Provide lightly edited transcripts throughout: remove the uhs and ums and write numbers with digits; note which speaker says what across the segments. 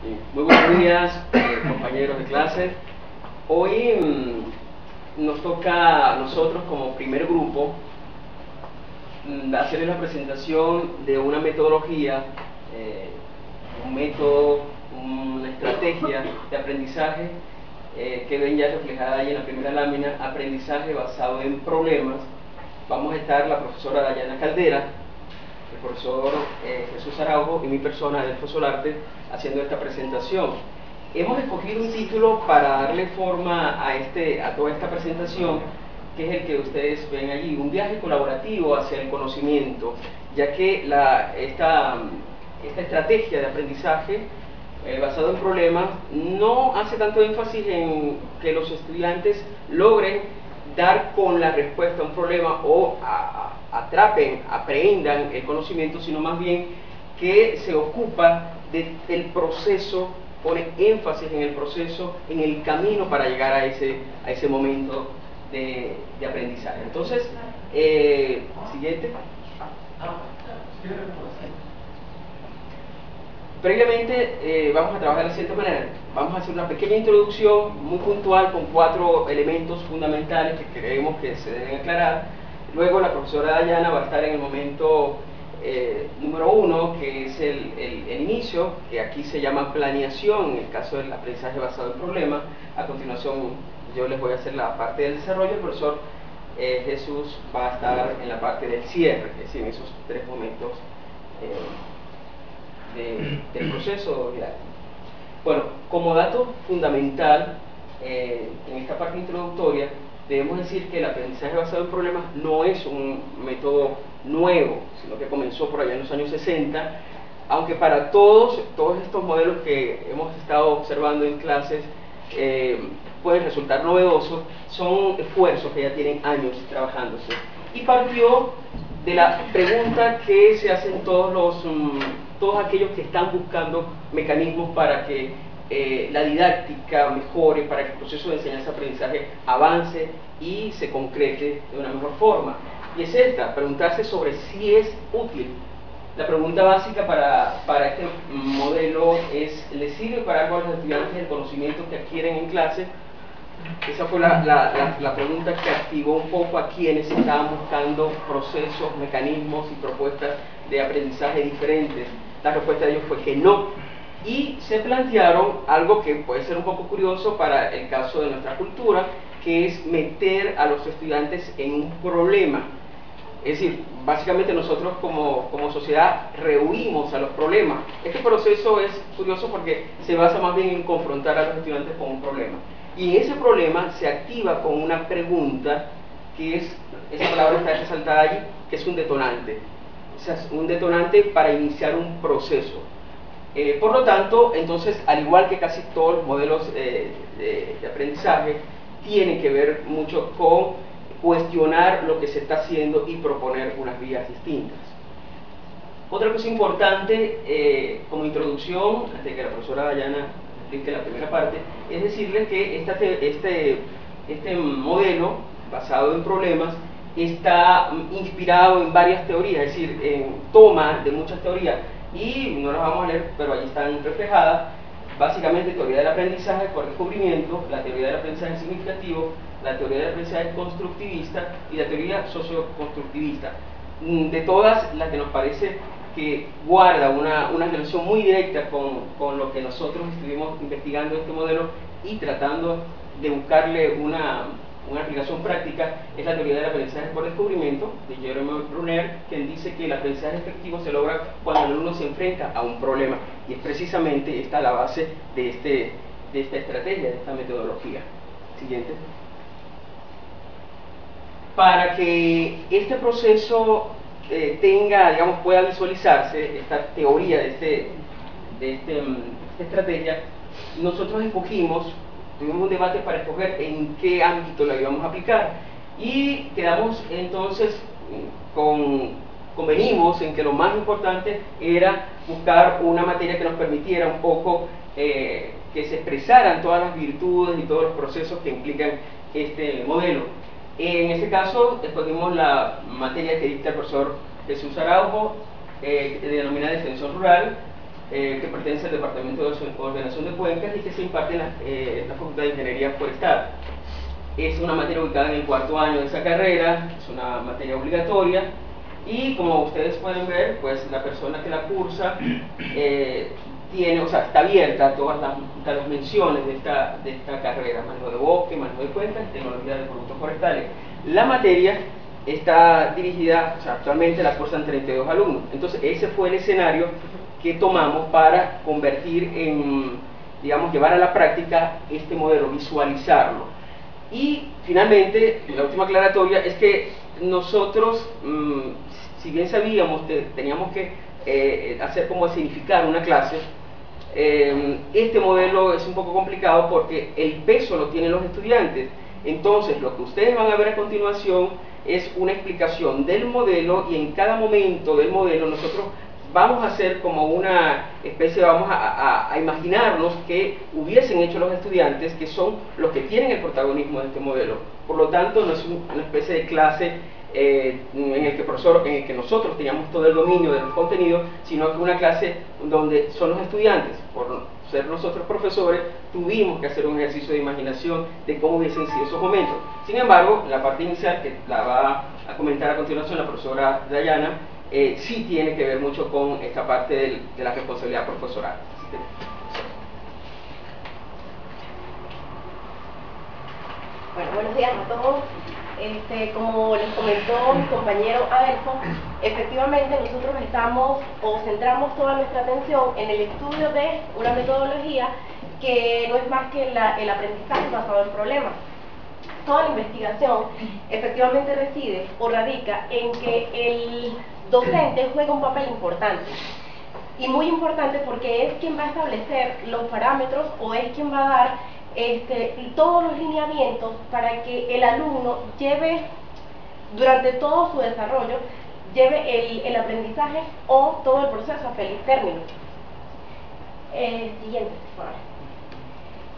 Speaker 1: Muy buenos días, compañeros de clase. Hoy nos toca a nosotros como primer grupo hacerles la presentación de una metodología, un método, una estrategia de aprendizaje que ven ya reflejada ahí en la primera lámina, aprendizaje basado en problemas. Vamos a estar la profesora Dayana Caldera, el profesor Jesús Araujo y mi persona, Adelfo Solarte, haciendo esta presentación. Hemos escogido un título para darle forma a toda esta presentación, que es el que ustedes ven allí, un viaje colaborativo hacia el conocimiento, ya que esta estrategia de aprendizaje basado en problemas no hace tanto énfasis en que los estudiantes logren dar con la respuesta a un problema o atrapen, aprehendan el conocimiento, sino más bien que se ocupa del proceso, pone énfasis en el proceso, en el camino para llegar a ese momento de aprendizaje. Entonces, siguiente. Previamente vamos a trabajar de la siguiente manera. Vamos a hacer una pequeña introducción muy puntual con 4 elementos fundamentales que creemos que se deben aclarar. Luego la profesora Dayana va a estar en el momento número 1, que es el inicio, que aquí se llama planeación, en el caso del aprendizaje basado en problemas. A continuación yo les voy a hacer la parte del desarrollo. El profesor Jesús va a estar en la parte del cierre, es decir, en esos 3 momentos del proceso didáctico. Bueno, como dato fundamental en esta parte introductoria, debemos decir que el aprendizaje basado en problemas no es un método nuevo, sino que comenzó por allá en los años 60, aunque para todos estos modelos que hemos estado observando en clases pueden resultar novedosos, son esfuerzos que ya tienen años trabajándose. Y partió de la pregunta que se hacen todos aquellos que están buscando mecanismos para que la didáctica mejore, para que el proceso de enseñanza-aprendizaje avance y se concrete de una mejor forma. Y es esta, preguntarse sobre si es útil. La pregunta básica para este modelo es: ¿le sirve para algo a los estudiantes el conocimiento que adquieren en clase? Esa fue la pregunta que activó un poco a quienes estaban buscando procesos, mecanismos y propuestas de aprendizaje diferentes. La respuesta de ellos fue que no. Y se plantearon algo que puede ser un poco curioso para el caso de nuestra cultura, que es meter a los estudiantes en un problema. Es decir, básicamente nosotros como sociedad rehuimos a los problemas. Este proceso es curioso porque se basa más bien en confrontar a los estudiantes con un problema. Y ese problema se activa con una pregunta, que es, esa palabra está resaltada allí, que es un detonante. O sea, es un detonante para iniciar un proceso. Por lo tanto, entonces, al igual que casi todos los modelos de aprendizaje, tienen que ver mucho con cuestionar lo que se está haciendo y proponer unas vías distintas. Otra cosa importante como introducción, antes de que la profesora Dayana explique la primera parte, es decirles que este modelo basado en problemas está inspirado en varias teorías, es decir, toma de muchas teorías, y no las vamos a leer, pero allí están reflejadas. Básicamente, teoría del aprendizaje por descubrimiento, la teoría del aprendizaje significativo, la teoría del aprendizaje constructivista y la teoría socioconstructivista. De todas, la que nos parece que guarda una relación muy directa con lo que nosotros estuvimos investigando en este modelo y tratando de buscarle una aplicación práctica, es la teoría del aprendizaje por descubrimiento de Jerome Bruner, quien dice que el aprendizaje efectivo se logra cuando el alumno se enfrenta a un problema, y es precisamente esta la base de esta estrategia, de esta metodología. Siguiente. Para que este proceso pueda visualizarse, esta teoría de esta estrategia, nosotros tuvimos un debate para escoger en qué ámbito la íbamos a aplicar, y quedamos entonces, convenimos en que lo más importante era buscar una materia que nos permitiera un poco que se expresaran todas las virtudes y todos los procesos que implican este modelo. En este caso, escogimos la materia que dicta el profesor Jesús Araujo, denominada extensión rural, que pertenece al Departamento de Ordenación de Cuencas y que se imparte en la Facultad de Ingeniería Forestal. Es una materia ubicada en el cuarto año de esa carrera, es una materia obligatoria y como ustedes pueden ver, pues la persona que la cursa tiene, o sea, está abierta a todas las menciones de esta carrera: manejo de bosque, manejo de cuencas y tecnología de productos forestales. La materia está dirigida, o sea, actualmente la cursan 32 alumnos. Entonces ese fue el escenario que tomamos para convertir en, digamos, llevar a la práctica este modelo, visualizarlo. Y finalmente, la última aclaratoria es que nosotros, si bien sabíamos que teníamos que hacer como significar una clase, este modelo es un poco complicado porque el peso lo tienen los estudiantes. Entonces lo que ustedes van a ver a continuación es una explicación del modelo, y en cada momento del modelo nosotros vamos a hacer como una especie, vamos a imaginarnos que hubiesen hecho los estudiantes, que son los que tienen el protagonismo de este modelo. Por lo tanto, no es una especie de clase en el que nosotros teníamos todo el dominio de los contenidos, sino que una clase donde son los estudiantes. Por ser nosotros profesores, tuvimos que hacer un ejercicio de imaginación de cómo hubiesen sido esos momentos. Sin embargo, la parte inicial, que la va a comentar a continuación la profesora Dayana, sí tiene que ver mucho con esta parte de la responsabilidad profesoral.
Speaker 2: Bueno, buenos días a todos. Como les comentó mi compañero Adelfo, efectivamente nosotros centramos toda nuestra atención en el estudio de una metodología que no es más que el aprendizaje basado en problemas. Toda la investigación efectivamente reside o radica en que el docente juega un papel importante, y muy importante porque es quien va a establecer los parámetros o es quien va a dar todos los lineamientos para que el alumno lleve, durante todo su desarrollo, lleve el aprendizaje o todo el proceso a feliz término. Siguiente, por favor.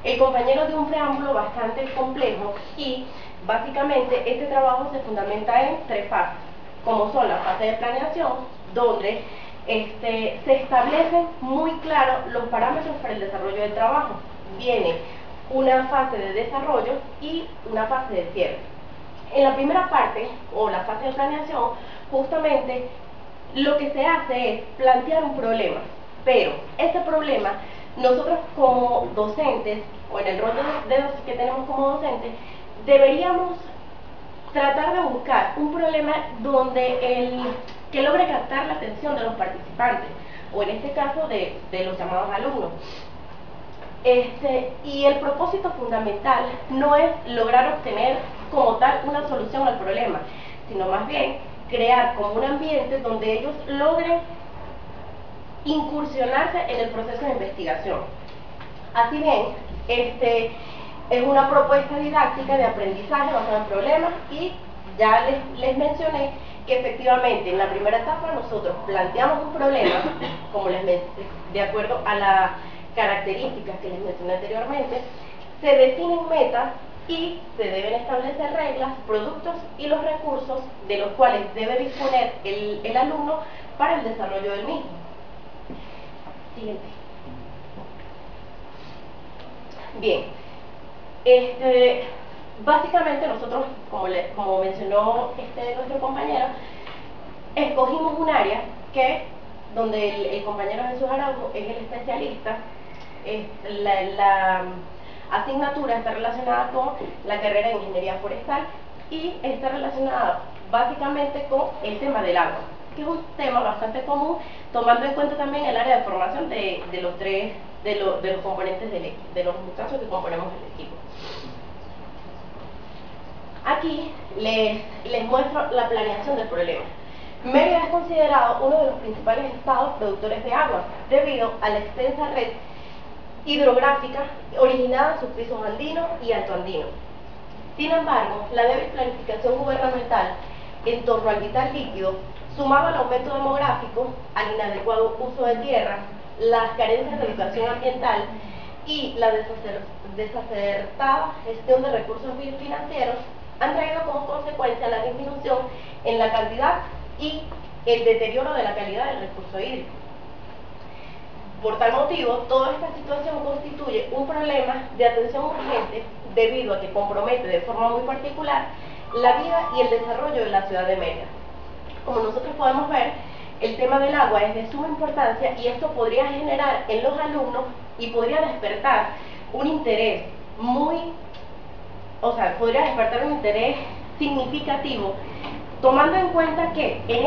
Speaker 2: El compañero dio un preámbulo bastante complejo y básicamente este trabajo se fundamenta en tres fases, como son la fase de planeación, donde se establecen muy claros los parámetros para el desarrollo del trabajo. Viene una fase de desarrollo y una fase de cierre. En la primera parte, o la fase de planeación, justamente lo que se hace es plantear un problema, pero ese problema nosotros como docentes, o en el rol que tenemos como docentes, deberíamos tratar de buscar un problema que logre captar la atención de los participantes, o en este caso de los llamados alumnos. Y el propósito fundamental no es lograr obtener como tal una solución al problema, sino más bien crear como un ambiente donde ellos logren incursionarse en el proceso de investigación. Así bien, es una propuesta didáctica de aprendizaje basada en problemas, y ya les mencioné que efectivamente en la primera etapa nosotros planteamos un problema, de acuerdo a las características que les mencioné anteriormente, se definen metas y se deben establecer reglas, productos y los recursos de los cuales debe disponer el alumno para el desarrollo del mismo. Siguiente. Bien, básicamente nosotros, como mencionó nuestro compañero, escogimos un área donde el compañero Jesús Araujo es el especialista. La asignatura está relacionada con la carrera de Ingeniería Forestal y está relacionada básicamente con el tema del agua, que es un tema bastante común, tomando en cuenta también el área de formación de los componentes de los muchachos que componemos el equipo. Aquí les muestro la planeación del problema. Mérida es considerado uno de los principales estados productores de agua, debido a la extensa red hidrográfica originada en sus pisos andinos y altoandinos. Sin embargo, la débil planificación gubernamental en torno al vital líquido, sumado al aumento demográfico, al inadecuado uso de tierra, las carencias de educación ambiental y la desacertada gestión de recursos financieros, han traído como consecuencia la disminución en la cantidad y el deterioro de la calidad del recurso hídrico. Por tal motivo, toda esta situación constituye un problema de atención urgente debido a que compromete de forma muy particular la vida y el desarrollo de la ciudad de Mérida. Como nosotros podemos ver, el tema del agua es de suma importancia y esto podría generar en los alumnos y podría despertar un interés podría despertar un interés significativo, tomando en cuenta que en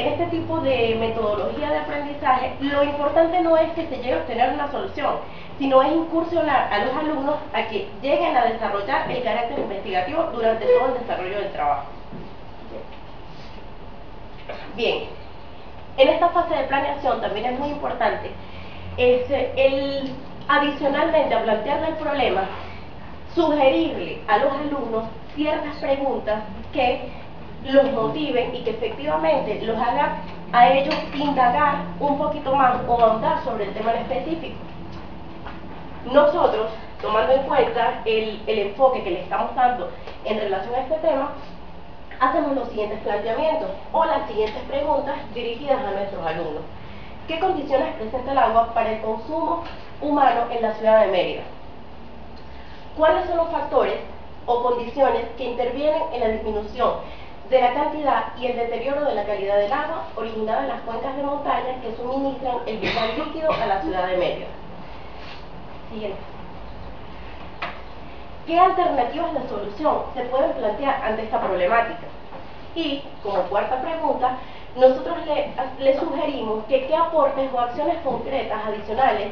Speaker 2: este tipo de metodología de aprendizaje, lo importante no es que se llegue a obtener una solución, sino es incursionar a los alumnos a que lleguen a desarrollar el carácter investigativo durante todo el desarrollo del trabajo. Bien, en esta fase de planeación también es muy importante adicionalmente a plantearle el problema, sugerirle a los alumnos ciertas preguntas que los motiven y que efectivamente los hagan a ellos indagar un poquito más o ahondar sobre el tema en específico. Nosotros, tomando en cuenta el enfoque que le estamos dando en relación a este tema, hacemos los siguientes planteamientos o las siguientes preguntas dirigidas a nuestros alumnos. ¿Qué condiciones presenta el agua para el consumo humano en la ciudad de Mérida? ¿Cuáles son los factores o condiciones que intervienen en la disminución de la cantidad y el deterioro de la calidad del agua originada en las cuencas de montaña que suministran el vital líquido a la ciudad de Mérida? Siguiente. ¿Qué alternativas de solución se pueden plantear ante esta problemática? Y, como cuarta pregunta, nosotros le sugerimos que qué aportes o acciones concretas adicionales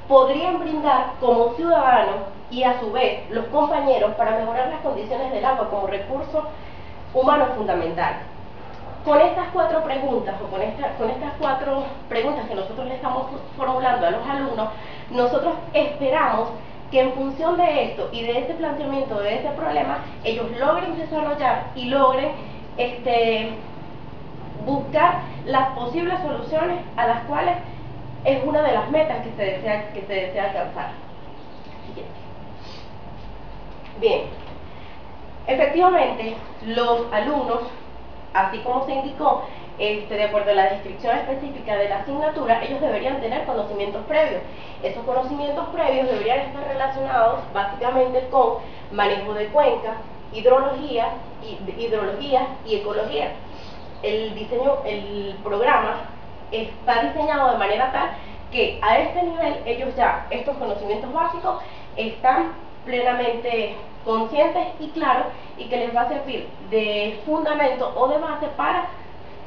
Speaker 2: podrían brindar como ciudadanos y a su vez los compañeros para mejorar las condiciones del agua como recurso humano fundamental. Con estas cuatro preguntas o con estas cuatro preguntas que nosotros le estamos formulando a los alumnos, nosotros esperamos que en función de esto y de este planteamiento de este problema, ellos logren desarrollar y logren buscar las posibles soluciones a las cuales es una de las metas que se desea alcanzar. Bien, efectivamente, los alumnos, así como se indicó, de acuerdo a la descripción específica de la asignatura, ellos deberían tener conocimientos previos. Esos conocimientos previos deberían estar relacionados básicamente con manejo de cuencas, hidrología y ecología. El programa está diseñado de manera tal que a este nivel ellos ya, estos conocimientos básicos, están plenamente conscientes y claros y que les va a servir de fundamento o de base para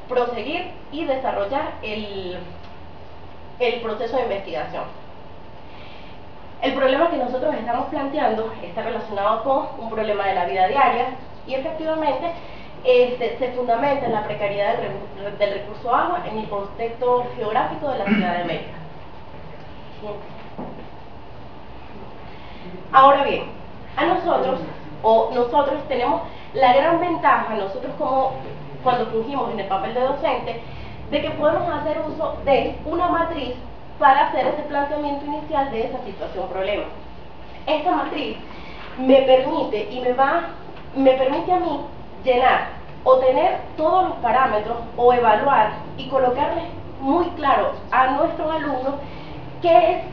Speaker 2: proseguir y desarrollar el proceso de investigación. El problema que nosotros estamos planteando está relacionado con un problema de la vida diaria y efectivamente se fundamenta en la precariedad del recurso agua en el contexto geográfico de la ciudad de Mérida. Ahora bien, nosotros tenemos la gran ventaja, nosotros como cuando fungimos en el papel de docente, de que podemos hacer uso de una matriz para hacer ese planteamiento inicial de esa situación-problema. Esta matriz me permite a mí llenar o tener todos los parámetros o evaluar y colocarles muy claro a nuestros alumnos qué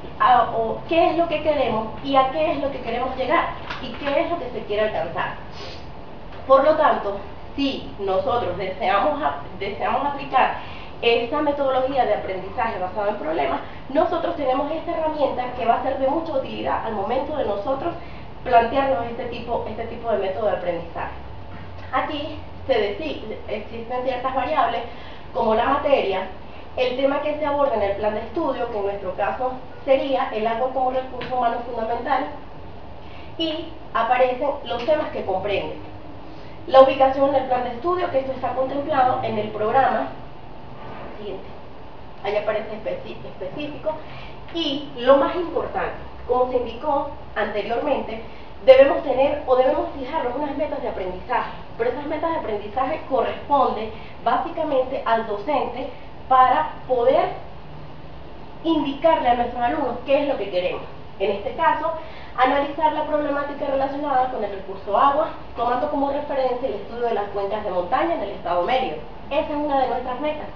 Speaker 2: es lo que queremos y a qué es lo que queremos llegar y qué es lo que se quiere alcanzar. Por lo tanto, si nosotros deseamos aplicar esta metodología de aprendizaje basado en problemas, nosotros tenemos esta herramienta que va a ser de mucha utilidad al momento de nosotros plantearnos este tipo de método de aprendizaje. Aquí existen ciertas variables como la materia, el tema que se aborda en el plan de estudio, que en nuestro caso sería el agua como recurso humano fundamental, y aparecen los temas que comprenden. La ubicación del plan de estudio, que esto está contemplado en el programa. Siguiente. Ahí aparece específico. Y lo más importante, como se indicó anteriormente, debemos fijarnos unas metas de aprendizaje, pero esas metas de aprendizaje corresponden básicamente al docente para poder indicarle a nuestros alumnos qué es lo que queremos. En este caso, analizar la problemática relacionada con el recurso agua, tomando como referencia el estudio de las cuencas de montaña en el estado Mérida. Esa es una de nuestras metas.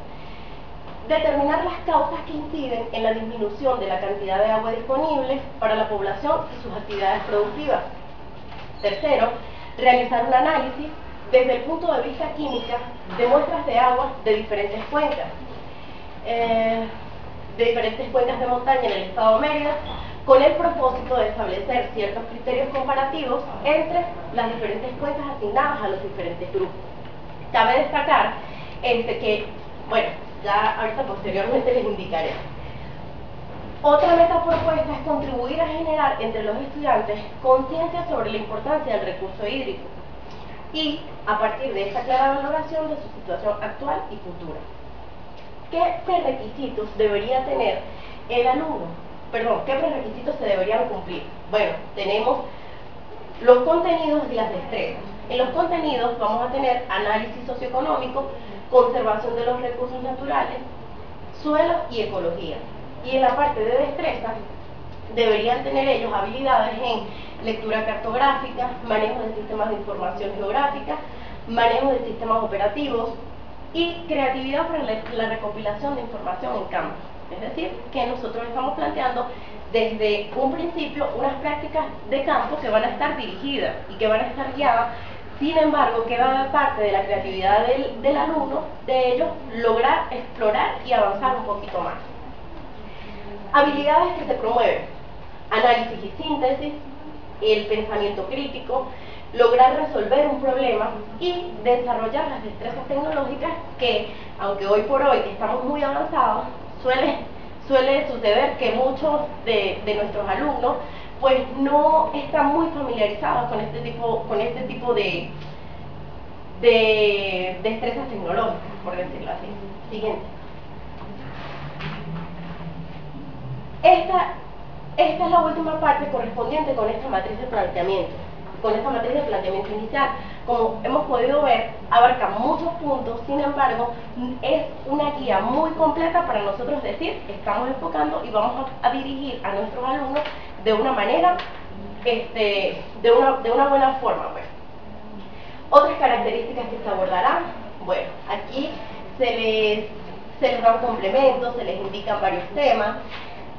Speaker 2: determinar las causas que inciden en la disminución de la cantidad de agua disponible para la población y sus actividades productivas. Tercero, realizar un análisis desde el punto de vista químico de muestras de agua de diferentes cuencas. De montaña en el estado de Mérida, con el propósito de establecer ciertos criterios comparativos entre las diferentes cuencas asignadas a los diferentes grupos. Cabe destacar que, bueno, ya ahorita posteriormente les indicaré. Otra meta propuesta es contribuir a generar entre los estudiantes conciencia sobre la importancia del recurso hídrico y a partir de esta clara valoración de su situación actual y futura. ¿Qué prerequisitos debería tener el alumno? Perdón, ¿qué prerequisitos se deberían cumplir? Bueno, tenemos los contenidos y las destrezas. En los contenidos vamos a tener análisis socioeconómico, conservación de los recursos naturales, suelos y ecología. Y en la parte de destrezas deberían tener ellos habilidades en lectura cartográfica, manejo de sistemas de información geográfica, manejo de sistemas operativos y creatividad para la recopilación de información en campo. Es decir, que nosotros estamos planteando desde un principio unas prácticas de campo que van a estar dirigidas y que van a estar guiadas. Sin embargo, queda parte de la creatividad del alumno, de ellos lograr explorar y avanzar un poquito más. Habilidades que se promueven: análisis y síntesis, el pensamiento crítico, lograr resolver un problema y desarrollar las destrezas tecnológicas que, aunque hoy por hoy estamos muy avanzados, suele suceder que muchos de nuestros alumnos pues no están muy familiarizados con este tipo de destrezas tecnológicas, por decirlo así. Siguiente. Esta es la última parte correspondiente con esta matriz de planteamiento. Con esta matriz de planteamiento inicial, como hemos podido ver, abarca muchos puntos. Sin embargo, es una guía muy completa para nosotros decir, estamos enfocando y vamos a dirigir a nuestros alumnos de una manera, de una buena forma. Pues. Otras características que se abordarán, bueno, aquí se les dan complementos, se les indican varios temas.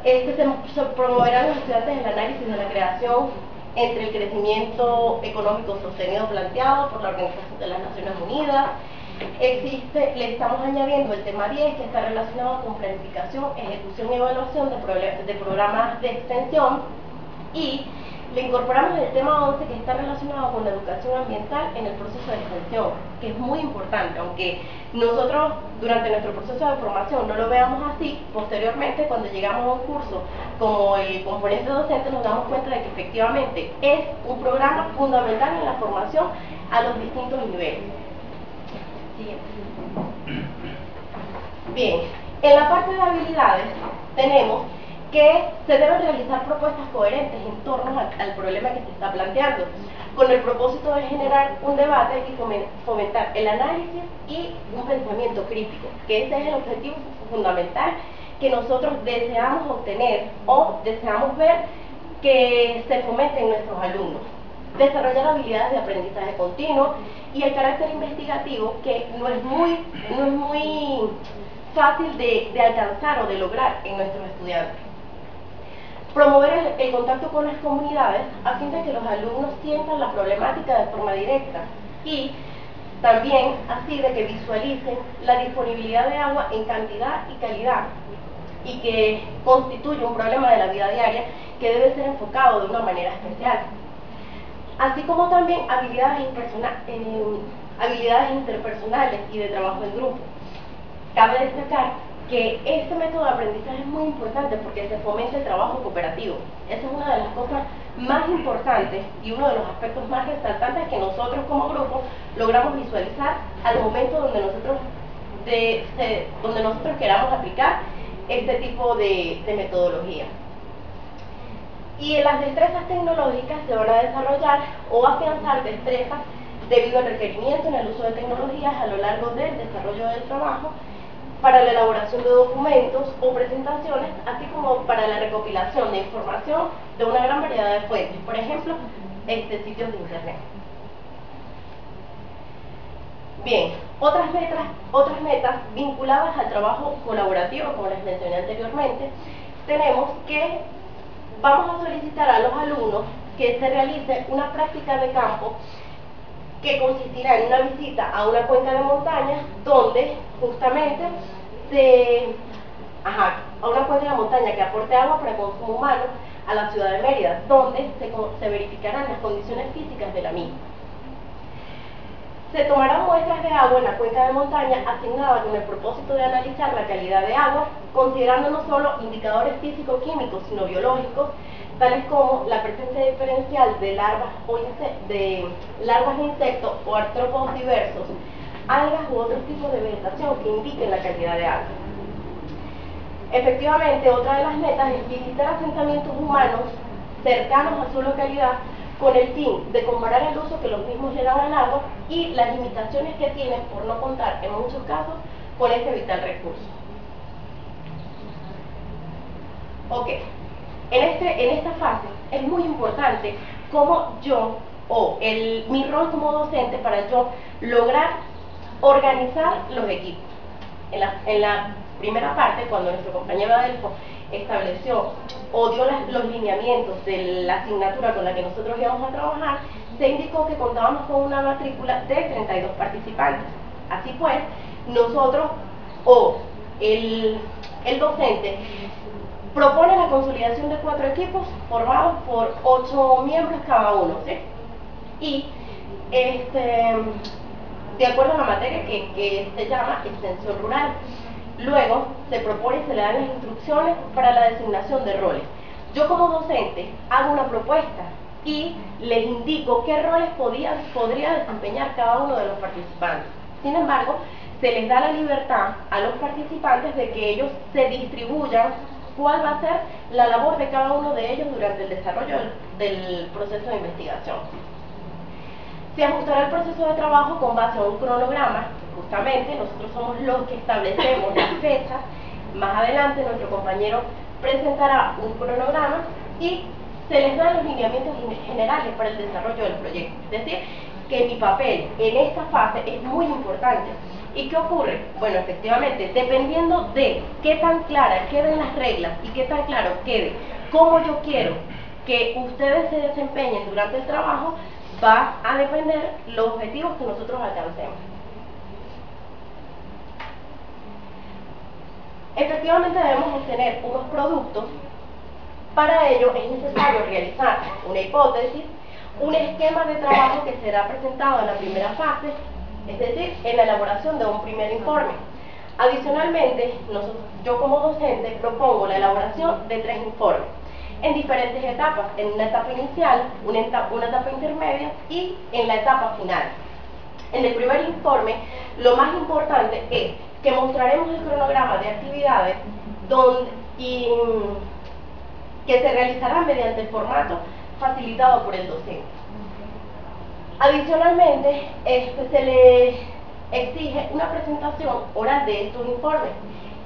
Speaker 2: Se promoverán los estudiantes el análisis de la creación entre el crecimiento económico sostenido planteado por la Organización de las Naciones Unidas. Le estamos añadiendo el tema 10, que está relacionado con planificación, ejecución y evaluación de programas de extensión, y le incorporamos el tema 11, que está relacionado con la educación ambiental en el proceso de extensión, que es muy importante, aunque nosotros durante nuestro proceso de formación no lo veamos así. Posteriormente, cuando llegamos a un curso como el componente docente, nos damos cuenta de que efectivamente es un programa fundamental en la formación a los distintos niveles. Siguiente. Bien, en la parte de habilidades tenemos que se deben realizar propuestas coherentes en torno al problema que se está planteando, con el propósito de generar un debate y fomentar el análisis y un pensamiento crítico, que ese es el objetivo fundamental que nosotros deseamos obtener o deseamos ver que se fomente en nuestros alumnos. Desarrollar habilidades de aprendizaje continuo y el carácter investigativo, que no es muy fácil de alcanzar o de lograr en nuestros estudiantes. Promover el contacto con las comunidades a fin de que los alumnos sientan la problemática de forma directa, y también así de que visualicen la disponibilidad de agua en cantidad y calidad, y que constituye un problema de la vida diaria que debe ser enfocado de una manera especial. Así como también habilidades interpersonales y de trabajo en grupo. Cabe destacar que este método de aprendizaje es muy importante porque se fomenta el trabajo cooperativo. Esa es una de las cosas más importantes y uno de los aspectos más resaltantes que nosotros como grupo logramos visualizar al momento donde nosotros queramos aplicar este tipo de metodología. Y en las destrezas tecnológicas se van a desarrollar o afianzar destrezas debido al requerimiento en el uso de tecnologías a lo largo del desarrollo del trabajo, para la elaboración de documentos o presentaciones, así como para la recopilación de información de una gran variedad de fuentes, por ejemplo, sitios de internet. Bien, otras metas vinculadas al trabajo colaborativo, como les mencioné anteriormente, tenemos que vamos a solicitar a los alumnos que se realice una práctica de campo que consistirá en una visita a una cuenca de montaña donde justamente a una cuenca de montaña que aporte agua para consumo humano a la ciudad de Mérida, donde se verificarán las condiciones físicas de la misma. Se tomarán muestras de agua en la cuenca de montaña asignada con el propósito de analizar la calidad de agua, considerando no solo indicadores físico-químicos, sino biológicos, tales como la presencia diferencial de larvas de insectos o artrópodos diversos, algas u otros tipos de vegetación que indiquen la calidad de agua. Efectivamente, otra de las metas es visitar asentamientos humanos cercanos a su localidad con el fin de comparar el uso que los mismos le dan al agua y las limitaciones que tienen por no contar, en muchos casos, con este vital recurso. Ok, en esta fase es muy importante cómo yo, mi rol como docente para yo lograr organizar los equipos. En la primera parte, cuando nuestro compañero Adelfo estableció o dio los lineamientos de la asignatura con la que nosotros íbamos a trabajar, se indicó que contábamos con una matrícula de 32 participantes. Así pues, nosotros el docente propone la consolidación de 4 equipos formados por 8 miembros cada uno, ¿sí? Y de acuerdo a la materia que se llama extensión rural. Luego se propone y se le dan las instrucciones para la designación de roles. Yo como docente hago una propuesta y les indico qué roles podría desempeñar cada uno de los participantes. Sin embargo, se les da la libertad a los participantes de que ellos se distribuyan cuál va a ser la labor de cada uno de ellos durante el desarrollo del proceso de investigación. Se ajustará el proceso de trabajo con base a un cronograma. Justamente nosotros somos los que establecemos las fechas. Más adelante nuestro compañero presentará un cronograma y se les dan los lineamientos generales para el desarrollo del proyecto. Es decir, que mi papel en esta fase es muy importante. ¿Y qué ocurre? Bueno, efectivamente, dependiendo de qué tan claras queden las reglas y qué tan claro quede cómo yo quiero que ustedes se desempeñen durante el trabajo, va a depender los objetivos que nosotros alcancemos. Efectivamente debemos obtener unos productos. Para ello es necesario realizar una hipótesis, un esquema de trabajo que será presentado en la primera fase, es decir, en la elaboración de un primer informe. Adicionalmente, yo como docente propongo la elaboración de 3 informes en diferentes etapas, en una etapa inicial, una etapa intermedia y en la etapa final. En el primer informe, lo más importante es que mostraremos el cronograma de actividades que se realizarán mediante el formato facilitado por el docente. Adicionalmente, se le exige una presentación oral de estos informes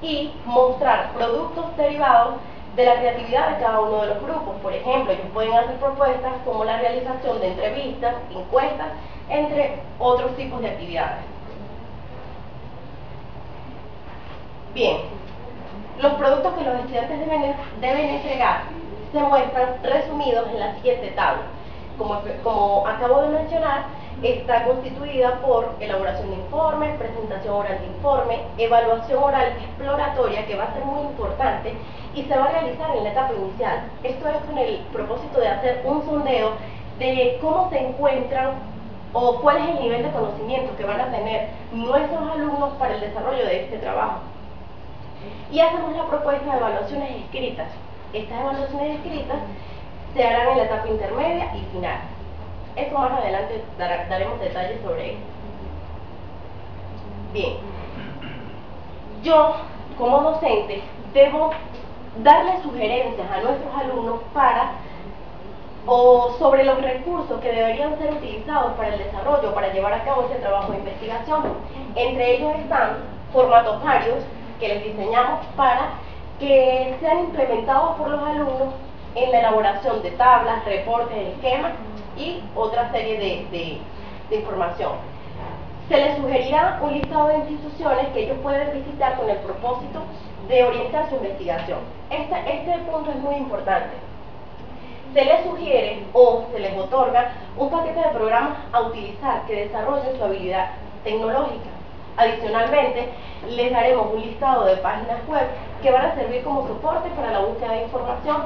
Speaker 2: y mostrar productos derivados de la creatividad de cada uno de los grupos. Por ejemplo, ellos pueden hacer propuestas como la realización de entrevistas, encuestas, entre otros tipos de actividades. Bien, los productos que los estudiantes deben entregar se muestran resumidos en la siguiente tabla. Como acabo de mencionar, está constituida por elaboración de informe, presentación oral de informe, evaluación oral exploratoria, que va a ser muy importante y se va a realizar en la etapa inicial. Esto es con el propósito de hacer un sondeo de cómo se encuentran o cuál es el nivel de conocimiento que van a tener nuestros alumnos para el desarrollo de este trabajo. Y hacemos la propuesta de evaluaciones escritas. Estas evaluaciones escritas se harán en la etapa intermedia y final. Esto más adelante daremos detalles sobre esto. Bien, yo como docente debo darle sugerencias a nuestros alumnos sobre los recursos que deberían ser utilizados para el desarrollo, para llevar a cabo este trabajo de investigación. Entre ellos están formatos varios que les diseñamos para que sean implementados por los alumnos en la elaboración de tablas, reportes, esquemas y otra serie de información. Se les sugerirá un listado de instituciones que ellos pueden visitar con el propósito de orientar su investigación. Este punto es muy importante. Se les sugiere o se les otorga un paquete de programas a utilizar que desarrollen su habilidad tecnológica. Adicionalmente, les daremos un listado de páginas web que van a servir como soporte para la búsqueda de información.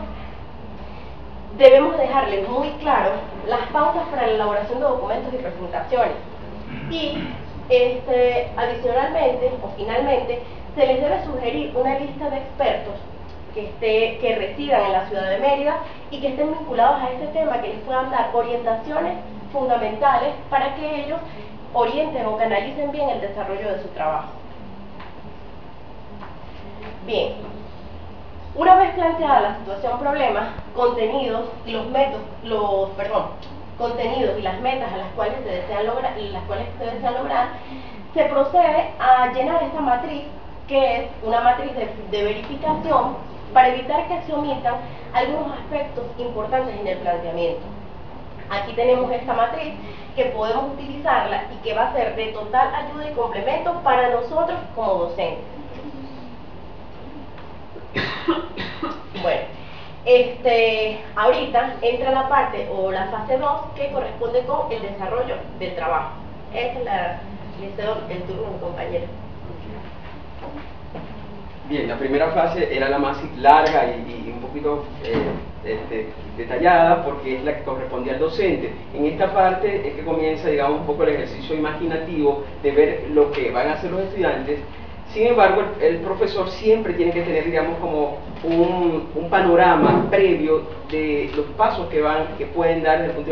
Speaker 2: Debemos dejarles muy claro las pautas para la elaboración de documentos y presentaciones. Y adicionalmente o finalmente, se les debe sugerir una lista de expertos que residan en la ciudad de Mérida y que estén vinculados a este tema, que les puedan dar orientaciones fundamentales para que ellos orienten o canalicen bien el desarrollo de su trabajo. Bien, una vez planteada la situación problema, contenidos y las metas a las cuales se desean lograr, se procede a llenar esta matriz, que es una matriz de verificación, para evitar que se omitan algunos aspectos importantes en el planteamiento. Aquí tenemos esta matriz que podemos utilizarla y que va a ser de total ayuda y complemento para nosotros como docentes. Bueno, ahorita entra la parte o la fase 2 que corresponde con el desarrollo del trabajo. Esta es le cedo el turno a mi compañero.
Speaker 1: Bien, la primera fase era la más larga y un poquito detallada, porque es la que correspondía al docente. En esta parte es que comienza, digamos, un poco el ejercicio imaginativo de ver lo que van a hacer los estudiantes. Sin embargo, el profesor siempre tiene que tener, digamos, como un panorama previo de los pasos que pueden dar desde el punto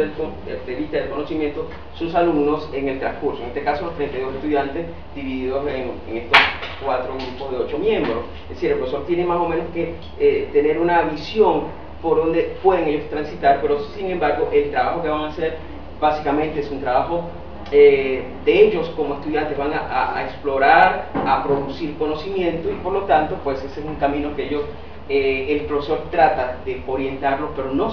Speaker 1: de vista del conocimiento sus alumnos en el transcurso. En este caso, los 32 estudiantes divididos en estos 4 grupos de 8 miembros. Es decir, el profesor tiene más o menos que tener una visión por donde pueden ellos transitar, pero sin embargo, el trabajo que van a hacer básicamente es un trabajo de ellos como estudiantes. Van a explorar, a producir conocimiento, y por lo tanto, pues ese es un camino que ellos, el profesor trata de orientarlos, pero no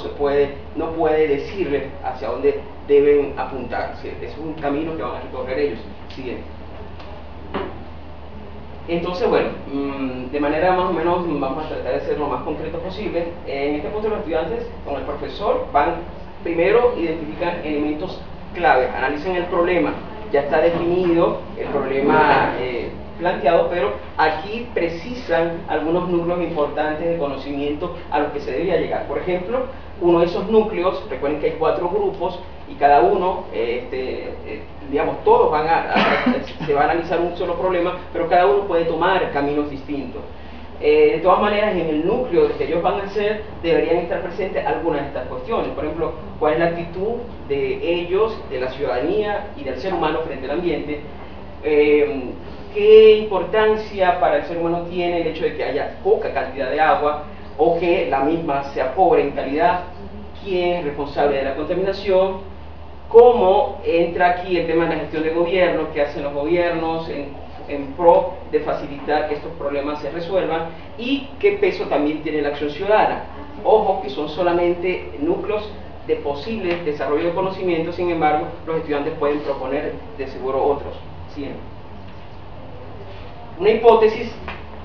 Speaker 1: puede decirles hacia dónde deben apuntar. ¿Sí? Es un camino que van a recorrer ellos. Siguiente. Entonces, bueno, de manera más o menos vamos a tratar de ser lo más concreto posible. En este punto, los estudiantes con el profesor van primero, identifican elementos clave, analizan el problema. Ya está definido el problema planteado, pero aquí precisan algunos núcleos importantes de conocimiento a los que se debía llegar. Por ejemplo, uno de esos núcleos, recuerden que hay 4 grupos y cada uno, digamos, todos se va a analizar un solo problema, pero cada uno puede tomar caminos distintos. De todas maneras, en el núcleo que ellos van a hacer deberían estar presentes algunas de estas cuestiones. Por ejemplo, cuál es la actitud de ellos, de la ciudadanía y del ser humano frente al ambiente. ¿Qué importancia para el ser humano tiene el hecho de que haya poca cantidad de agua o que la misma sea pobre en calidad? ¿Quién es responsable de la contaminación? ¿Cómo entra aquí el tema de la gestión de gobierno? ¿Qué hacen los gobiernos en pro de facilitar que estos problemas se resuelvan? ¿Y qué peso también tiene la acción ciudadana? Ojo, que son solamente núcleos de posible desarrollo de conocimiento. Sin embargo, los estudiantes pueden proponer de seguro otros. Siempre. Una hipótesis,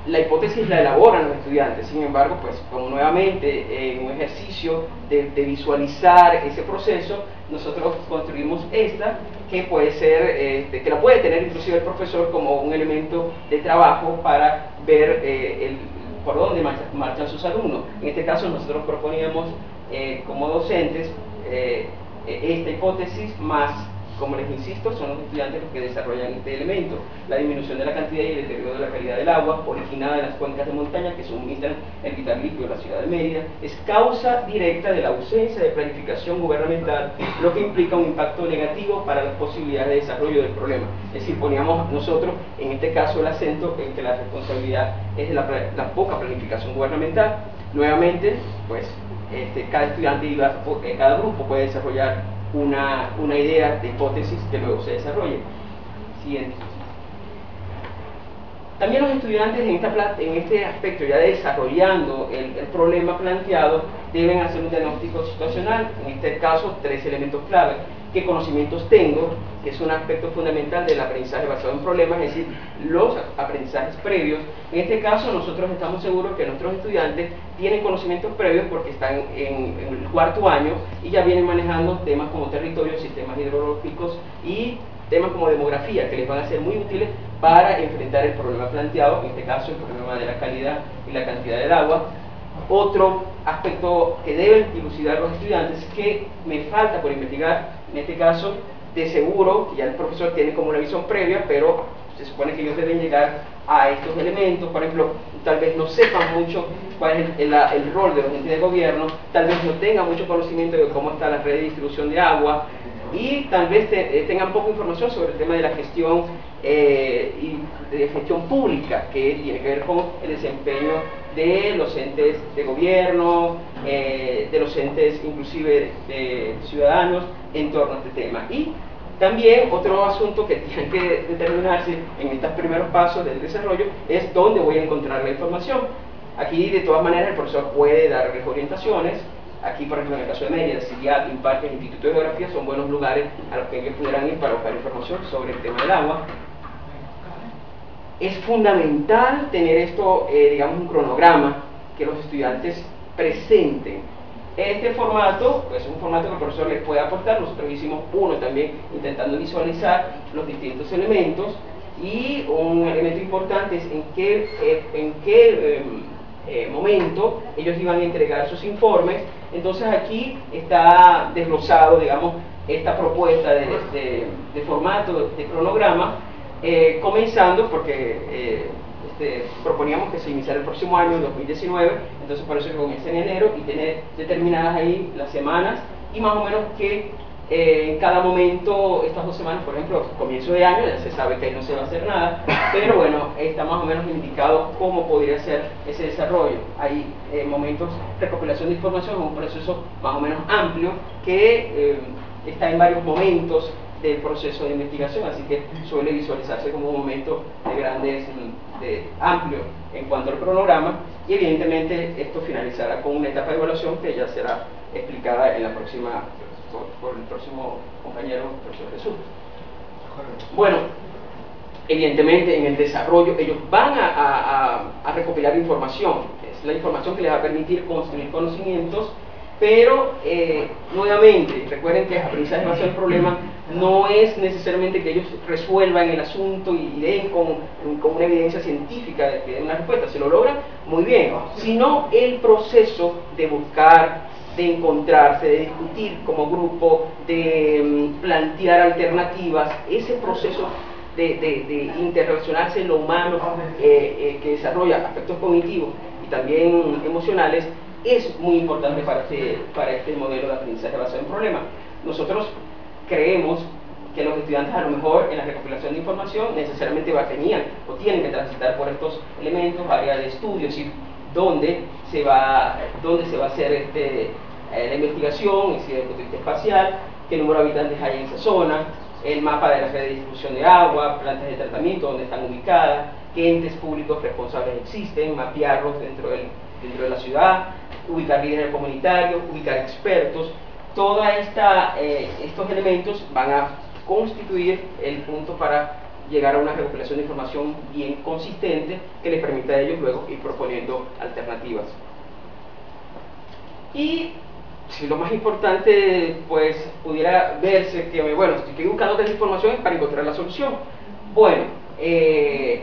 Speaker 1: la hipótesis la elaboran los estudiantes. Sin embargo, pues como nuevamente en un ejercicio de visualizar ese proceso, nosotros construimos esta, que puede ser, que la puede tener inclusive el profesor como un elemento de trabajo para ver por dónde marchan sus alumnos. En este caso, nosotros proponíamos como docentes esta hipótesis más, como les insisto, son los estudiantes los que desarrollan este elemento: la disminución de la cantidad y el deterioro de la calidad del agua originada en las cuencas de montaña que suministran el vital líquido de la ciudad de Mérida es causa directa de la ausencia de planificación gubernamental, lo que implica un impacto negativo para las posibilidades de desarrollo del problema. Es decir, poníamos nosotros en este caso el acento en que la responsabilidad es de la poca planificación gubernamental. Nuevamente, pues cada estudiante y cada grupo puede desarrollar una idea de hipótesis que luego se desarrolle. Siguiente. También los estudiantes en este aspecto, ya desarrollando el problema planteado, deben hacer un diagnóstico situacional. En este caso, 3 elementos clave. qué conocimientos tengo, que es un aspecto fundamental del aprendizaje basado en problemas, es decir, los aprendizajes previos. En este caso nosotros estamos seguros que nuestros estudiantes tienen conocimientos previos porque están en el cuarto año y ya vienen manejando temas como territorio, sistemas hidrológicos y temas como demografía, que les van a ser muy útiles para enfrentar el problema planteado, en este caso el problema de la calidad y la cantidad del agua. Otro aspecto que deben dilucidar los estudiantes que me falta por investigar, en este caso, de seguro, ya el profesor tiene como una visión previa, pero se supone que ellos deben llegar a estos elementos. Por ejemplo, tal vez no sepan mucho cuál es el rol de los entes de gobierno, tal vez no tengan mucho conocimiento de cómo está la red de distribución de agua, y tal vez tengan poca información sobre el tema de la gestión y de gestión pública, que tiene que ver con el desempeño de los entes de gobierno, de los entes inclusive de ciudadanos en torno a este tema. Y también otro asunto que tiene que determinarse en estos primeros pasos del desarrollo es dónde voy a encontrar la información. Aquí de todas maneras el profesor puede darles orientaciones. Aquí, por ejemplo, en el caso de Mérida, CIGIAT, IMPART, el Instituto de Geografía son buenos lugares a los que ellos pudieran ir para buscar información sobre el tema del agua. Es fundamental tener esto, digamos, un cronograma que los estudiantes presenten. Este formato, pues es un formato que el profesor les puede aportar. Nosotros hicimos uno también intentando visualizar los distintos elementos, y un elemento importante es en qué momento ellos iban a entregar sus informes. Entonces aquí está desglosado, digamos, esta propuesta de formato de cronograma, comenzando porque proponíamos que se iniciara el próximo año, en 2019, entonces por eso que comienza en enero y tener determinadas ahí las semanas, y más o menos que en cada momento, estas 2 semanas, por ejemplo, comienzo de año, ya se sabe que ahí no se va a hacer nada, pero bueno, está más o menos indicado cómo podría ser ese desarrollo. Hay momentos, recopilación de información, es un proceso más o menos amplio que está en varios momentos del proceso de investigación, así que suele visualizarse como un momento amplio en cuanto al cronograma, y evidentemente esto finalizará con una etapa de evaluación que ya será explicada en la próxima por el próximo compañero, el profesor Jesús. Bueno, evidentemente en el desarrollo ellos van a recopilar información, es la información que les va a permitir construir conocimientos, pero nuevamente recuerden que aprendizaje basado en problema no es necesariamente que ellos resuelvan el asunto y den con una evidencia científica de que den una respuesta, se lo logran muy bien, sino el proceso de buscar, de encontrarse, de discutir como grupo, de plantear alternativas, ese proceso de interrelacionarse en lo humano que desarrolla aspectos cognitivos y también emocionales, es muy importante para este modelo de aprendizaje basado en problemas. Nosotros creemos que los estudiantes a lo mejor en la recopilación de información necesariamente tenían o tienen que transitar por estos elementos, áreas de estudio, es decir, dónde se va a hacer la investigación, es decir, el punto de vista espacial, qué número de habitantes hay en esa zona, el mapa de la red de distribución de agua, plantas de tratamiento, dónde están ubicadas, qué entes públicos responsables existen, mapearlos dentro de la ciudad, ubicar líderes comunitarios, ubicar expertos. Todos estos elementos van a constituir el punto para llegar a una recopilación de información bien consistente que les permita a ellos luego ir proponiendo alternativas. Y si lo más importante pues pudiera verse que, bueno, estoy buscando otras informaciones para encontrar la solución. Bueno,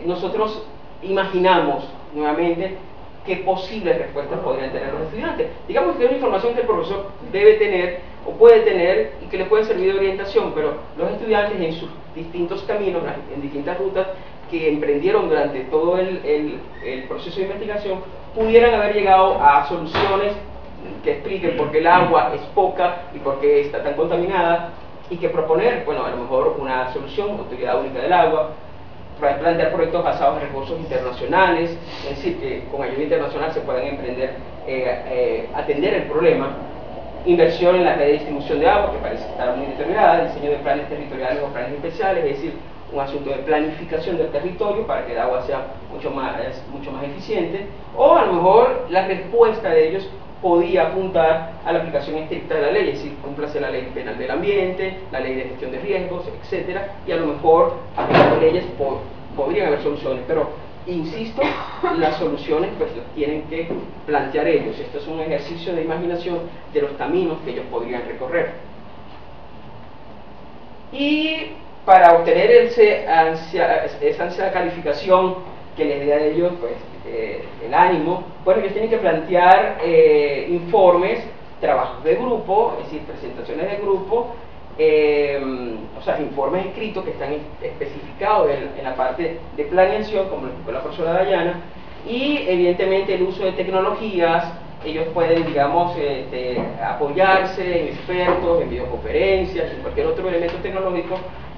Speaker 1: nosotros imaginamos nuevamente qué posibles respuestas podrían tener los estudiantes. Digamos que es una información que el profesor debe tener o puede tener y que le puede servir de orientación, pero los estudiantes en sus distintos caminos, en distintas rutas que emprendieron durante todo el proceso de investigación, pudieran haber llegado a soluciones que expliquen por qué el agua es poca y por qué está tan contaminada, y que proponer, bueno, a lo mejor una solución, autoridad única del agua, plantear proyectos basados en recursos internacionales, es decir, que con ayuda internacional se puedan emprender, atender el problema, inversión en la red de distribución de agua, que parece estar muy determinada, diseño de planes territoriales o planes especiales, es decir, un asunto de planificación del territorio para que el agua sea mucho más eficiente, o a lo mejor la respuesta de ellos podía apuntar a la aplicación estricta de la ley, es decir, cúmplase la ley penal del ambiente, la ley de gestión de riesgos, etcétera, y a lo mejor aplicando leyes podrían haber soluciones, pero insisto, las soluciones pues las tienen que plantear ellos. Esto es un ejercicio de imaginación de los caminos que ellos podrían recorrer. Y para obtener esa ansiada calificación que les dé a ellos pues, el ánimo, bueno, ellos tienen que plantear informes, trabajos de grupo, es decir, presentaciones de grupo, o sea, informes escritos que están especificados en la parte de planeación, como lo explicó la profesora Dayana, y evidentemente el uso de tecnologías. Ellos pueden, digamos, apoyarse en expertos, en videoconferencias, en cualquier otro elemento tecnológico.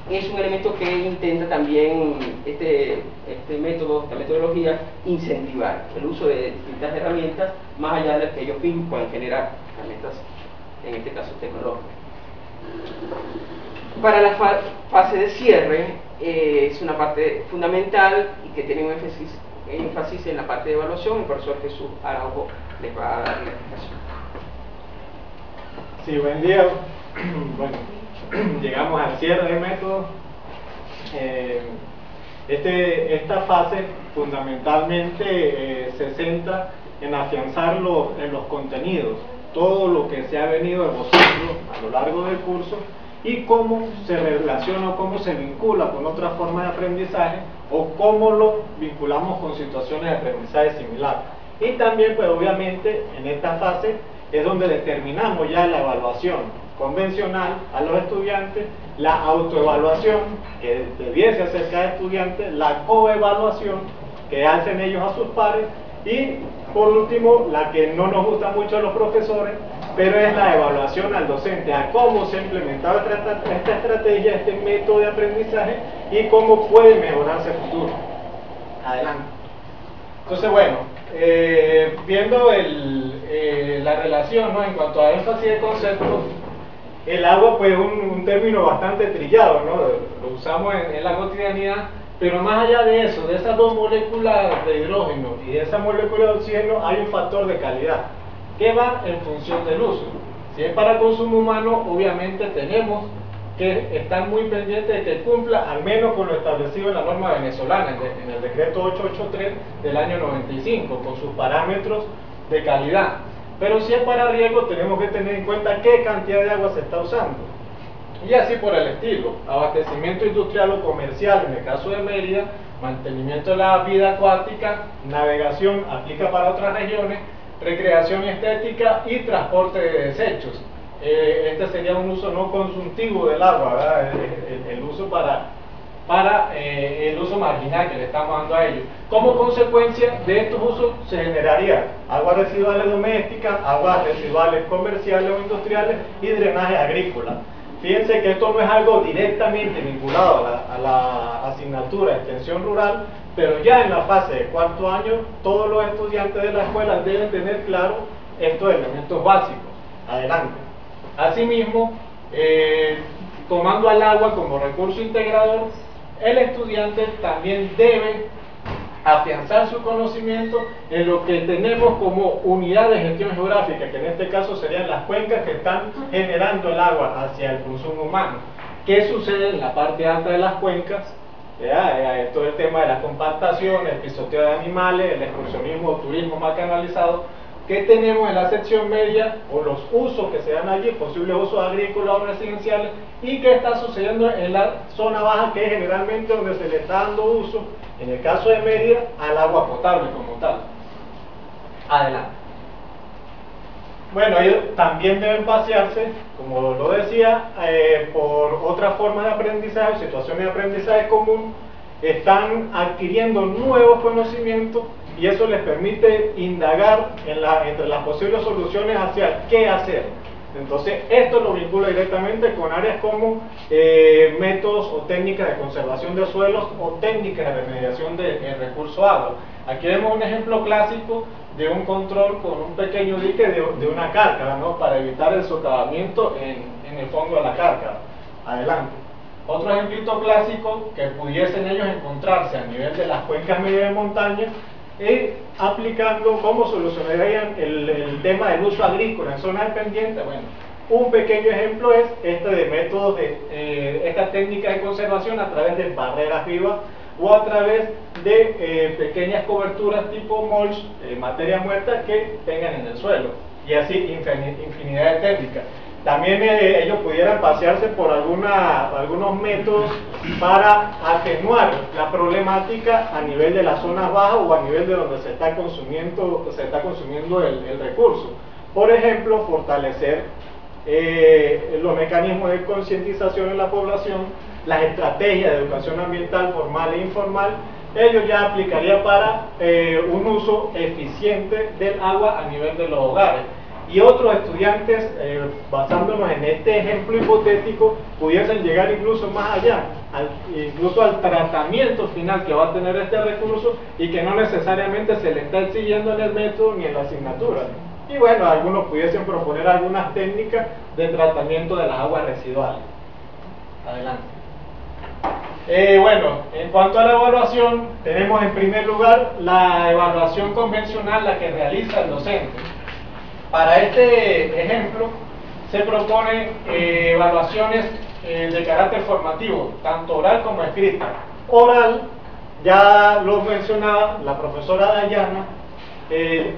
Speaker 1: Es un elemento que intenta también este método, esta metodología, incentivar el uso de distintas herramientas, más allá de las que ellos mismos puedan generar, herramientas, en este caso tecnológicas. Para la fase de cierre, es una parte fundamental y que tiene un énfasis en la parte de evaluación. El profesor Jesús Araujo les va a dar la explicación.
Speaker 3: Sí, buen día. Bueno, llegamos al cierre del método. Esta fase fundamentalmente se centra en afianzar en los contenidos, todo lo que se ha venido esbozando a lo largo del curso y cómo se relaciona o cómo se vincula con otras formas de aprendizaje o cómo lo vinculamos con situaciones de aprendizaje similares. Y también, pues obviamente, en esta fase es donde determinamos ya la evaluación convencional a los estudiantes, la autoevaluación que debiese hacer cada estudiante, la coevaluación que hacen ellos a sus pares y, por último, la que no nos gusta mucho a los profesores, pero es la evaluación al docente, a cómo se ha implementado esta estrategia, este método de aprendizaje y cómo puede mejorarse el futuro. Adelante. Entonces, bueno, viendo la relación, ¿no?, en cuanto a énfasis de conceptos, el agua pues es un término bastante trillado, ¿no? Lo usamos en la cotidianidad, pero más allá de eso, de esas dos moléculas de hidrógeno y de esa molécula de oxígeno, hay un factor de calidad que va en función del uso. Si es para consumo humano, obviamente tenemos que estar muy pendientes de que cumpla al menos con lo establecido en la norma venezolana, en el decreto 883 del año 95, con sus parámetros de calidad. Pero si es para riego, tenemos que tener en cuenta qué cantidad de agua se está usando. Y así por el estilo: abastecimiento industrial o comercial en el caso de Mérida, mantenimiento de la vida acuática, navegación aplica para otras regiones, recreación estética y transporte de desechos. Este sería un uso no consultivo del agua, ¿verdad? El uso para el uso marginal que le estamos dando a ellos. Como consecuencia de estos usos se generaría aguas residuales domésticas, aguas residuales comerciales o industriales y drenaje agrícola. Fíjense que esto no es algo directamente vinculado a la asignatura de extensión rural, pero ya en la fase de cuarto año todos los estudiantes de la escuela deben tener claro estos elementos básicos. Adelante. Asimismo, tomando al agua como recurso integrador, el estudiante también debe afianzar su conocimiento en lo que tenemos como unidad de gestión geográfica, que en este caso serían las cuencas que están generando el agua hacia el consumo humano. ¿Qué sucede en la parte alta de las cuencas? Todo el tema de la compactación, el pisoteo de animales, el excursionismo o turismo mal canalizado. ¿Qué tenemos en la sección media? O los usos que se dan allí, posibles usos agrícolas o residenciales, y qué está sucediendo en la zona baja, que es generalmente donde se le está dando uso, en el caso de Mérida, al agua potable como tal. Adelante. Bueno, ellos también deben pasearse, como lo decía, por otras formas de aprendizaje, situaciones de aprendizaje común, están adquiriendo nuevos conocimientos y eso les permite indagar entre las posibles soluciones hacia qué hacer. Entonces, esto lo vincula directamente con áreas como métodos o técnicas de conservación de suelos o técnicas de remediación del recurso agua. Aquí vemos un ejemplo clásico de un control con un pequeño dique de una cárcara, ¿no?, para evitar el socavamiento en el fondo de la cárcara. Adelante. Otro ejemplito clásico que pudiesen ellos encontrarse a nivel de las cuencas medias de montaña aplicando cómo solucionarían el tema del uso agrícola en zonas dependientes. Bueno, un pequeño ejemplo es este de métodos de esta técnica de conservación a través de barreras vivas o a través de pequeñas coberturas tipo mulch, materia muerta que tengan en el suelo, y así infinidad de técnicas. También ellos pudieran pasearse por algunos métodos para atenuar la problemática a nivel de las zonas bajas o a nivel de donde se está consumiendo el recurso. Por ejemplo, fortalecer los mecanismos de concientización en la población, las estrategias de educación ambiental formal e informal. Ello ya aplicaría para un uso eficiente del agua a nivel de los hogares. Y otros estudiantes, basándonos en este ejemplo hipotético, pudiesen llegar incluso más allá, incluso al tratamiento final que va a tener este recurso y que no necesariamente se le está exigiendo en el método ni en la asignatura. Y bueno, algunos pudiesen proponer algunas técnicas de tratamiento de las aguas residuales. Adelante. Bueno, en cuanto a la evaluación, tenemos en primer lugar la evaluación convencional, la que realiza el docente. Para este ejemplo se proponen evaluaciones de carácter formativo, tanto oral como escrita. Oral, ya lo mencionaba la profesora Dayana,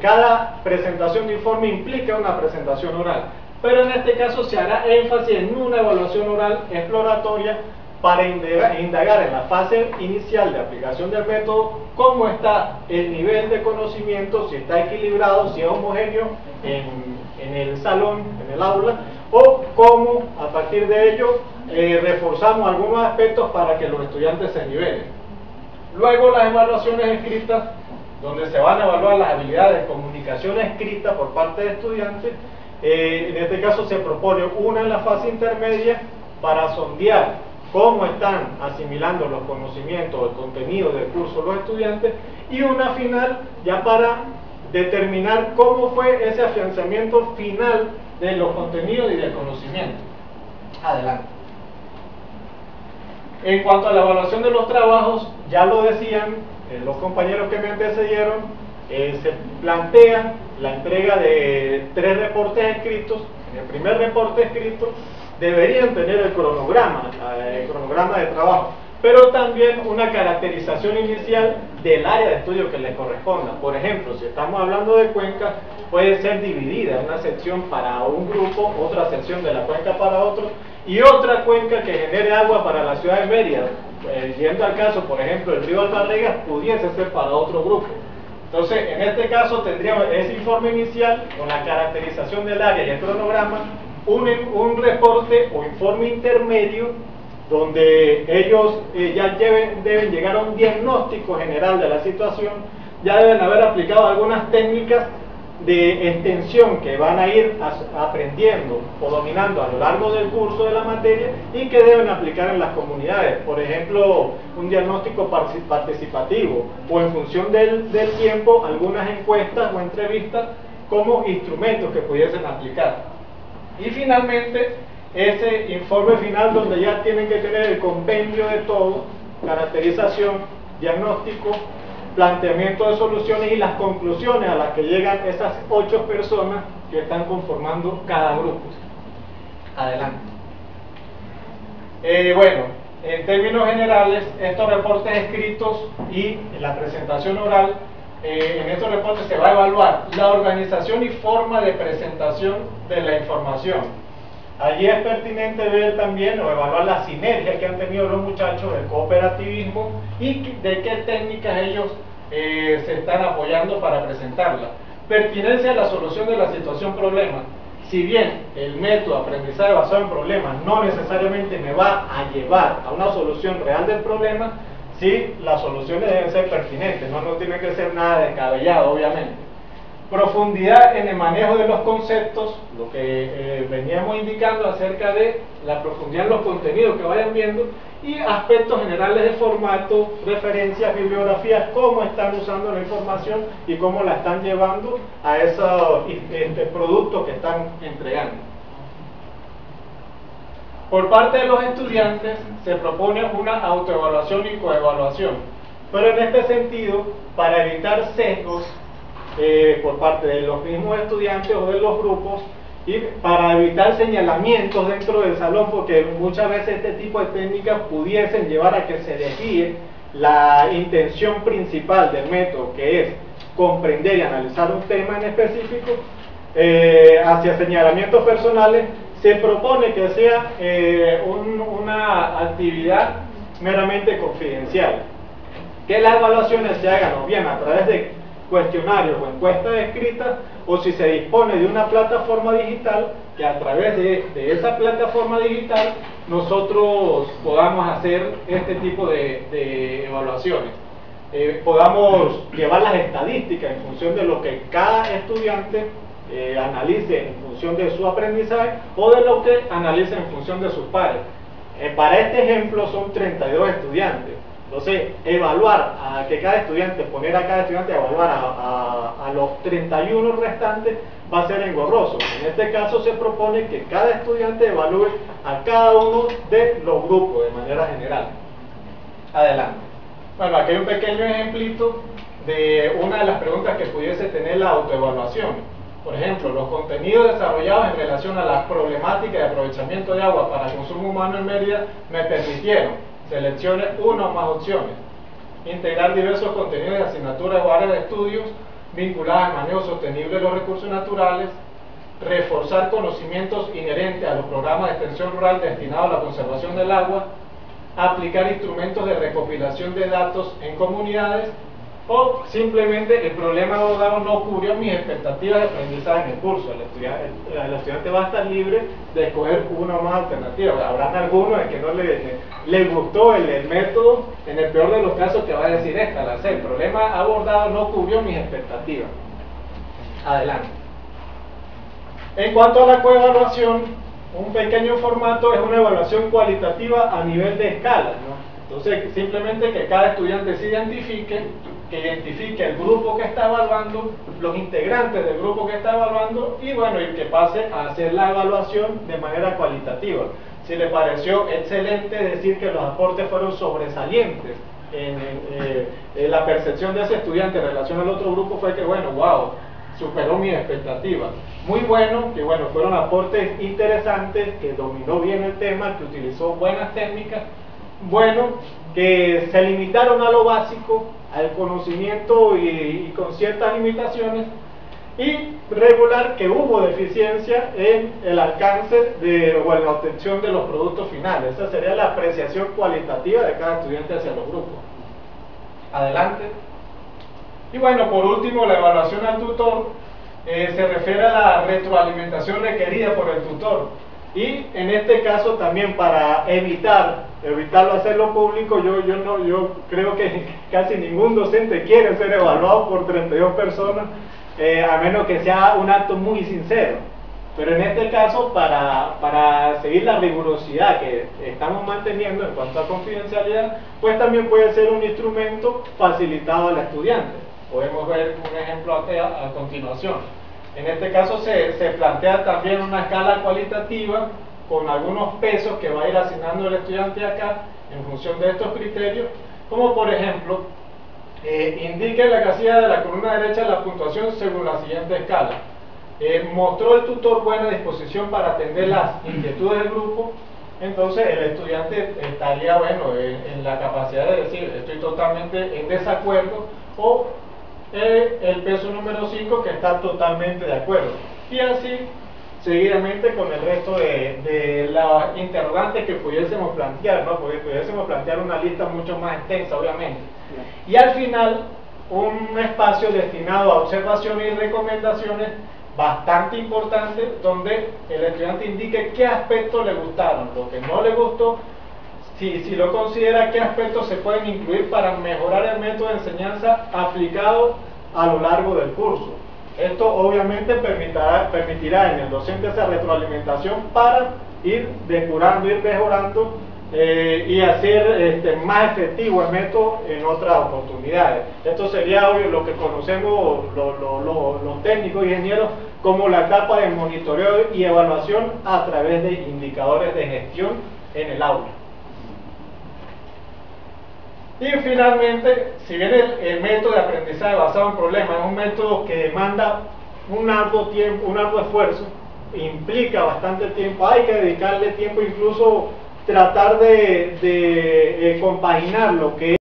Speaker 3: cada presentación de informe implica una presentación oral, pero en este caso se hará énfasis en una evaluación oral exploratoria para indagar en la fase inicial de aplicación del método cómo está el nivel de conocimiento, si está equilibrado, si es homogéneo en el salón, en el aula, o cómo a partir de ello reforzamos algunos aspectos para que los estudiantes se nivelen. Luego las evaluaciones escritas, donde se van a evaluar las habilidades de comunicación escrita por parte de estudiantes. En este caso se propone una en la fase intermedia para sondear cómo están asimilando los conocimientos, el contenido del curso los estudiantes, y una final ya para determinar cómo fue ese afianzamiento final de los contenidos y del conocimiento. Adelante. En cuanto a la evaluación de los trabajos, ya lo decían los compañeros que me antecedieron, se plantea la entrega de 3 reportes escritos. En el primer reporte escrito deberían tener el cronograma de trabajo, pero también una caracterización inicial del área de estudio que les corresponda. Por ejemplo, si estamos hablando de cuencas, puede ser dividida, una sección para un grupo, otra sección de la cuenca para otro, y otra cuenca que genere agua para la ciudad de Mérida. Yendo al caso, por ejemplo, el río Albarregas, pudiese ser para otro grupo. Entonces, en este caso tendríamos ese informe inicial con la caracterización del área y el cronograma, un reporte o informe intermedio donde ellos ya deben llegar a un diagnóstico general de la situación, ya deben haber aplicado algunas técnicas de extensión que van a ir aprendiendo o dominando a lo largo del curso de la materia y que deben aplicar en las comunidades. Por ejemplo, un diagnóstico participativo o en función del tiempo, algunas encuestas o entrevistas como instrumentos que pudiesen aplicar. Y finalmente, ese informe final donde ya tienen que tener el compendio de todo, caracterización, diagnóstico, planteamiento de soluciones y las conclusiones a las que llegan esas 8 personas que están conformando cada grupo. Adelante. Bueno, en términos generales, estos reportes escritos y la presentación oral, en estos reportes se va a evaluar la organización y forma de presentación de la información. Allí es pertinente ver también o evaluar la sinergia que han tenido los muchachos, el cooperativismo y de qué técnicas ellos se están apoyando para presentarla. Pertinencia a la solución de la situación problema. Si bien el método de aprendizaje basado en problemas no necesariamente me va a llevar a una solución real del problema, sí, las soluciones deben ser pertinentes, no tiene que ser nada descabellado, obviamente. Profundidad en el manejo de los conceptos, lo que veníamos indicando acerca de la profundidad en los contenidos que vayan viendo, y aspectos generales de formato, referencias, bibliografías, cómo están usando la información y cómo la están llevando a esos productos que están entregando. Por parte de los estudiantes se propone una autoevaluación y coevaluación. Pero en este sentido, para evitar sesgos por parte de los mismos estudiantes o de los grupos, y para evitar señalamientos dentro del salón, porque muchas veces este tipo de técnicas pudiesen llevar a que se desvíe la intención principal del método, que es comprender y analizar un tema en específico, hacia señalamientos personales, se propone que sea una actividad meramente confidencial, que las evaluaciones se hagan o bien a través de cuestionarios o encuestas escritas, o si se dispone de una plataforma digital, que a través de esa plataforma digital nosotros podamos hacer este tipo de evaluaciones. Podamos llevar las estadísticas en función de lo que cada estudiante analice en función de su aprendizaje o de lo que analice en función de sus pares. Para este ejemplo son 32 estudiantes. Entonces, evaluar a que cada estudiante, poner a cada estudiante a evaluar a los 31 restantes va a ser engorroso. En este caso se propone que cada estudiante evalúe a cada uno de los grupos de manera general. Adelante. Bueno, aquí hay un pequeño ejemplito de una de las preguntas que pudiese tener la autoevaluación. Por ejemplo, los contenidos desarrollados en relación a las problemáticas de aprovechamiento de agua para consumo humano en Mérida me permitieron: seleccione una o más opciones, integrar diversos contenidos de asignaturas o áreas de estudios vinculadas al manejo sostenible de los recursos naturales, reforzar conocimientos inherentes a los programas de extensión rural destinados a la conservación del agua, aplicar instrumentos de recopilación de datos en comunidades, o simplemente el problema abordado no cubrió mis expectativas de aprendizaje en el curso. El estudiante va a estar libre de escoger una o más alternativas. Habrán algunos en que no le gustó el método, en el peor de los casos que va a decir esta, el problema abordado no cubrió mis expectativas. Adelante. En cuanto a la coevaluación, un pequeño formato es una evaluación cualitativa a nivel de escala, ¿no? Entonces, simplemente que cada estudiante se identifique, que identifique el grupo que está evaluando, los integrantes del grupo que está evaluando, y bueno, y que pase a hacer la evaluación de manera cualitativa. Si le pareció excelente decir que los aportes fueron sobresalientes en la percepción de ese estudiante en relación al otro grupo, fue que bueno, wow, superó mis expectativas. Muy bueno, que bueno, fueron aportes interesantes, que dominó bien el tema, que utilizó buenas técnicas. Bueno, que se limitaron a lo básico, al conocimiento y con ciertas limitaciones, y regular que hubo deficiencia en el alcance o en la obtención de los productos finales. Esa sería la apreciación cualitativa de cada estudiante hacia los grupos. Adelante. Y bueno, por último, la evaluación al tutor se refiere a la retroalimentación requerida por el tutor. Y en este caso también, para evitarlo hacerlo público, yo creo que casi ningún docente quiere ser evaluado por 32 personas, a menos que sea un acto muy sincero. Pero en este caso, para seguir la rigurosidad que estamos manteniendo en cuanto a confidencialidad, pues también puede ser un instrumento facilitado al estudiante. Podemos ver un ejemplo a continuación. En este caso se plantea también una escala cualitativa con algunos pesos que va a ir asignando el estudiante acá en función de estos criterios, como por ejemplo, indique en la casilla de la columna derecha la puntuación según la siguiente escala. Mostró el tutor buena disposición para atender las inquietudes del grupo. Entonces el estudiante estaría bueno en la capacidad de decir estoy totalmente en desacuerdo, o el peso número 5 que está totalmente de acuerdo, y así seguidamente con el resto de las interrogantes que pudiésemos plantear, ¿no? Porque pudiésemos plantear una lista mucho más extensa, obviamente. Y al final, un espacio destinado a observaciones y recomendaciones bastante importante, donde el estudiante indique qué aspectos le gustaron, lo que no le gustó, si lo considera, qué aspectos se pueden incluir para mejorar el método de enseñanza aplicado a lo largo del curso. Esto obviamente permitirá en el docente esa retroalimentación para ir depurando, ir mejorando y hacer más efectivo el método en otras oportunidades. Esto sería obvio lo que conocemos los técnicos y ingenieros como la etapa de monitoreo y evaluación a través de indicadores de gestión en el aula. Y finalmente, si bien el método de aprendizaje basado en problemas es un método que demanda un arduo tiempo, un arduo esfuerzo, implica bastante tiempo, hay que dedicarle tiempo, incluso tratar de compaginar lo que